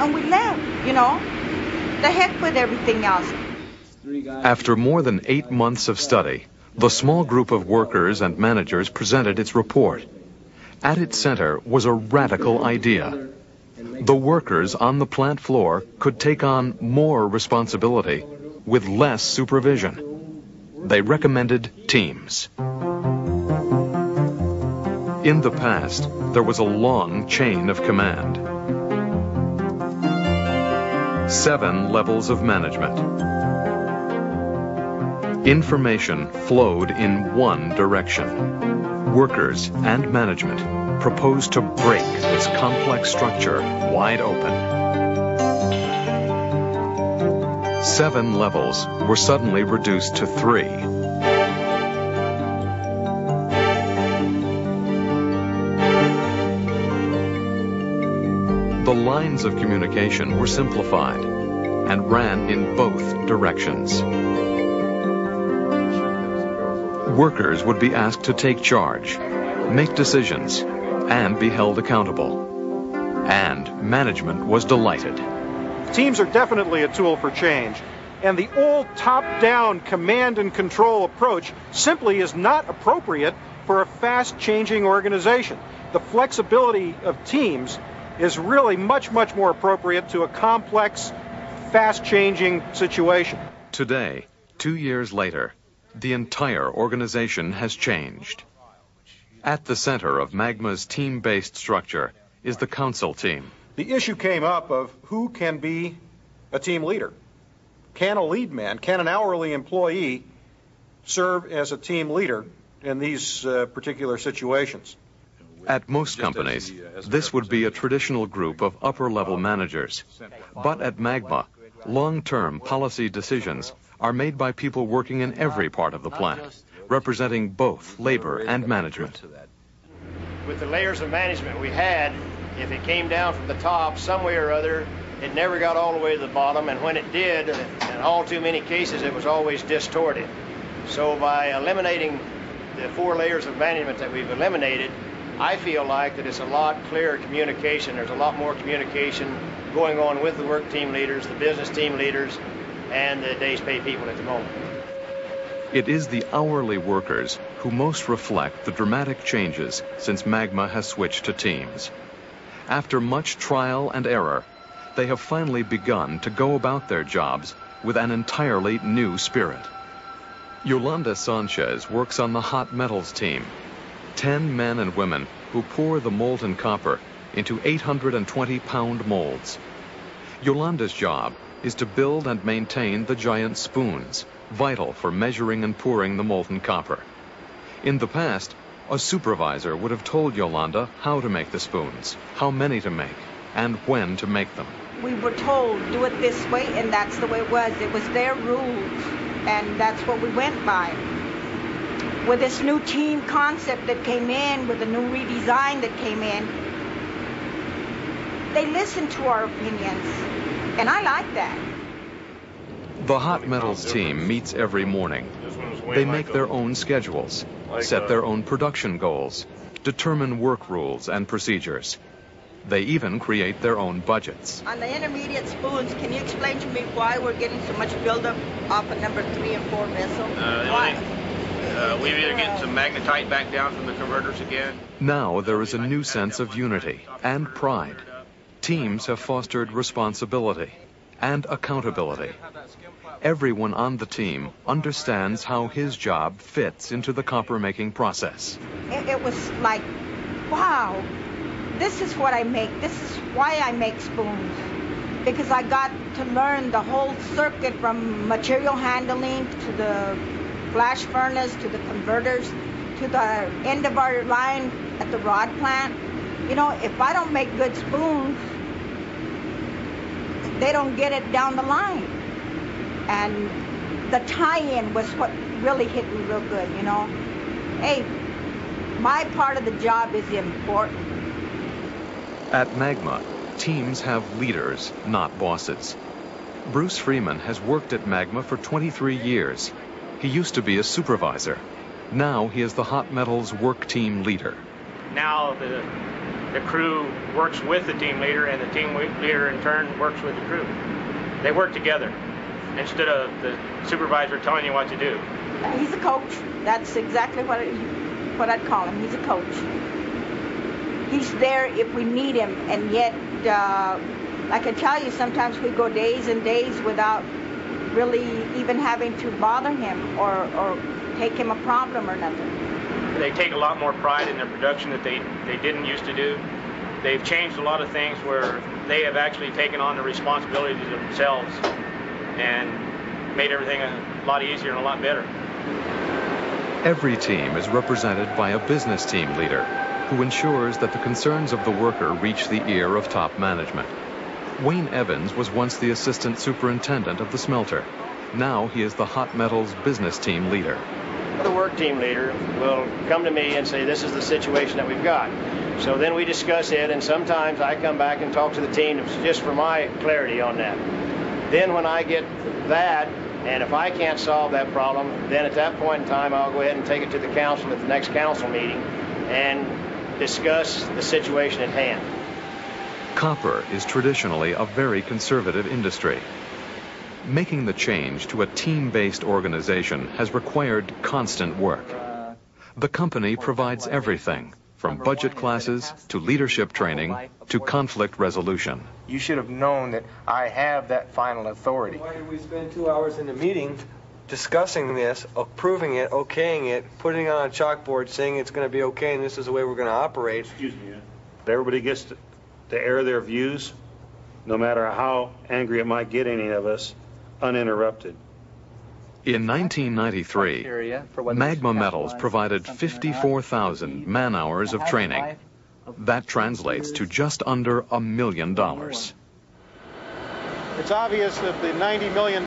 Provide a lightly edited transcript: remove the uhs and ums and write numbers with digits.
and we left, you know. The heck with everything else. After more than 8 months of study, the small group of workers and managers presented its report. At its center was a radical idea. The workers on the plant floor could take on more responsibility with less supervision. They recommended teams. In the past, there was a long chain of command. 7 levels of management. Information flowed in one direction. Workers and management proposed to break this complex structure wide open. 7 levels were suddenly reduced to 3. The lines of communication were simplified and ran in both directions. Workers would be asked to take charge, make decisions, and be held accountable. And management was delighted. Teams are definitely a tool for change, and the old top-down command and control approach simply is not appropriate for a fast-changing organization. The flexibility of teams is really much more appropriate to a complex, fast-changing situation. Today, 2 years later, the entire organization has changed. At the center of Magma's team-based structure is the council team. The issue came up of who can be a team leader. Can a lead man, can an hourly employee serve as a team leader in these particular situations? At most companies, this would be a traditional group of upper-level managers. But at Magma, long-term policy decisions are made by people working in every part of the plant, representing both labor and management. With the layers of management we had, if it came down from the top some way or other, it never got all the way to the bottom, and when it did, in all too many cases, it was always distorted. So by eliminating the 4 layers of management that we've eliminated, I feel like that it's a lot clearer communication. There's a lot more communication going on with the work team leaders, the business team leaders, and the day's pay people at the moment. It is the hourly workers who most reflect the dramatic changes since Magma has switched to teams. After much trial and error, they have finally begun to go about their jobs with an entirely new spirit. Yolanda Sanchez works on the hot metals team. 10 men and women who pour the molten copper into 820-pound molds. Yolanda's job is to build and maintain the giant spoons, vital for measuring and pouring the molten copper. In the past, a supervisor would have told Yolanda how to make the spoons, how many to make, and when to make them. We were told, do it this way, and that's the way it was. It was their rules, and that's what we went by. With this new team concept that came in, with the new redesign that came in, they listened to our opinions, and I like that. The hot metals team meets every morning. They make their own schedules, set their own production goals, determine work rules and procedures. They even create their own budgets. On the intermediate spoons, can you explain to me why we're getting so much buildup off of number 3 and 4 vessel? Why? We've either getting some magnetite back down from the converters again. Now there is a new sense of unity and pride. Teams have fostered responsibility and accountability. Everyone on the team understands how his job fits into the copper-making process. It was like, wow, this is what I make. This is why I make spoons. Because I got to learn the whole circuit from material handling to the flash furnace to the converters to the end of our line at the rod plant. You know, if I don't make good spoons, they don't get it down the line. And the tie-in was what really hit me real good, you know. Hey, my part of the job is important. At Magma, teams have leaders, not bosses. Bruce Freeman has worked at Magma for 23 years. He used to be a supervisor. Now he is the hot metals work team leader. Now the crew works with the team leader, and the team leader in turn works with the crew. They work together instead of the supervisor telling you what to do. He's a coach. That's exactly what I'd call him. He's a coach. He's there if we need him, and yet, I can tell you, sometimes we go days and days without really even having to bother him or take him a problem or nothing. They take a lot more pride in their production that they didn't used to do. They've changed a lot of things where they have actually taken on the responsibility themselves and made everything a lot easier and a lot better. Every team is represented by a business team leader who ensures that the concerns of the worker reach the ear of top management. Wayne Evans was once the assistant superintendent of the smelter. Now he is the hot metals business team leader. The work team leader will come to me and say, this is the situation that we've got. So then we discuss it, and sometimes I come back and talk to the team just for my clarity on that. Then when I get that, and if I can't solve that problem, then at that point in time I'll go ahead and take it to the council at the next council meeting and discuss the situation at hand. Copper is traditionally a very conservative industry. Making the change to a team-based organization has required constant work. The company provides everything, from budget classes to leadership training to conflict resolution. You should have known that I have that final authority. Why did we spend 2 hours in the meeting discussing this, approving it, okaying it, putting it on a chalkboard, saying it's going to be okay and this is the way we're going to operate? Excuse me. Everybody gets to air their views, no matter how angry it might get any of us, uninterrupted. In 1993, Magma Metals provided 54,000 man-hours of training. That translates to just under $1 million. It's obvious that the $90 million